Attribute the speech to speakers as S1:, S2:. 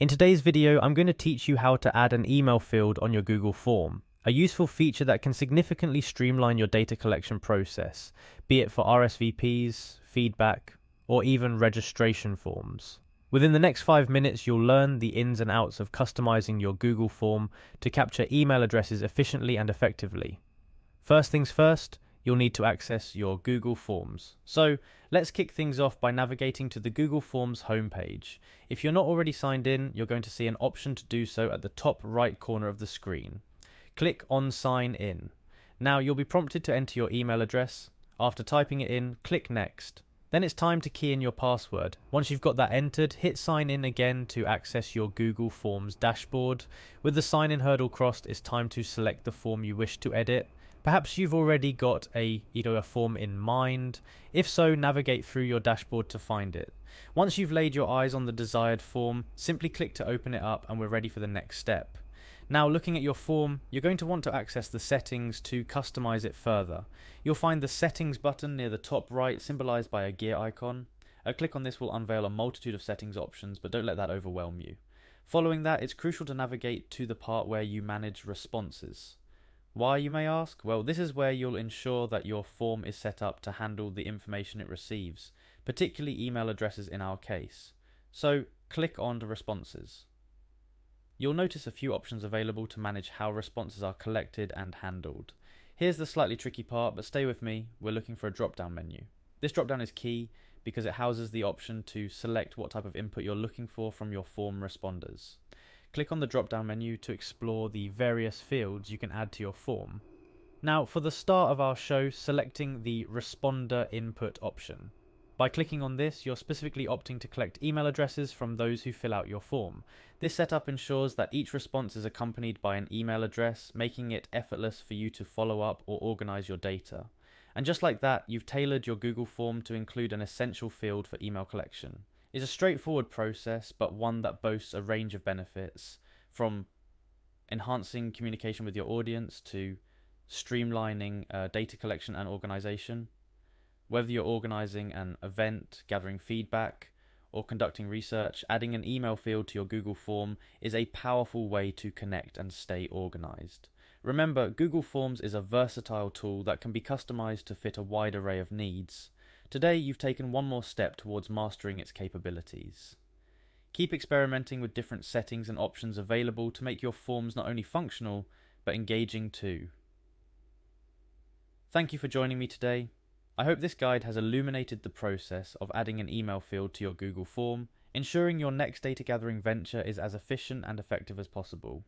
S1: In today's video, I'm going to teach you how to add an email field on your Google form, a useful feature that can significantly streamline your data collection process, be it for RSVPs, feedback, or even registration forms. Within the next 5 minutes, you'll learn the ins and outs of customizing your Google form to capture email addresses efficiently and effectively. First things first, you'll need to access your Google Forms. So let's kick things off by navigating to the Google Forms homepage. If you're not already signed in, you're going to see an option to do so at the top right corner of the screen. Click on Sign In. Now you'll be prompted to enter your email address. After typing it in, click Next. Then it's time to key in your password. Once you've got that entered, hit Sign In again to access your Google Forms dashboard. With the sign in hurdle crossed, it's time to select the form you wish to edit. Perhaps you've already got either a form in mind. If so, navigate through your dashboard to find it. Once you've laid your eyes on the desired form, simply click to open it up and we're ready for the next step. Now, looking at your form, you're going to want to access the settings to customize it further. You'll find the settings button near the top right, symbolized by a gear icon. A click on this will unveil a multitude of settings options, but don't let that overwhelm you. Following that, it's crucial to navigate to the part where you manage responses. Why, you may ask? Well, this is where you'll ensure that your form is set up to handle the information it receives, particularly email addresses in our case. So click on the responses. You'll notice a few options available to manage how responses are collected and handled. Here's the slightly tricky part, but stay with me, we're looking for a drop-down menu. This drop-down is key because it houses the option to select what type of input you're looking for from your form responders. Click on the drop-down menu to explore the various fields you can add to your form. Now, for the start of our show, selecting the Responder Input option. By clicking on this, you're specifically opting to collect email addresses from those who fill out your form. This setup ensures that each response is accompanied by an email address, making it effortless for you to follow up or organize your data. And just like that, you've tailored your Google form to include an essential field for email collection. It's a straightforward process, but one that boasts a range of benefits, from enhancing communication with your audience to streamlining data collection and organization. Whether you're organizing an event, gathering feedback, or conducting research, adding an email field to your Google form is a powerful way to connect and stay organized. Remember, Google Forms is a versatile tool that can be customized to fit a wide array of needs. Today, you've taken one more step towards mastering its capabilities. Keep experimenting with different settings and options available to make your forms not only functional, but engaging too. Thank you for joining me today. I hope this guide has illuminated the process of adding an email field to your Google form, ensuring your next data gathering venture is as efficient and effective as possible.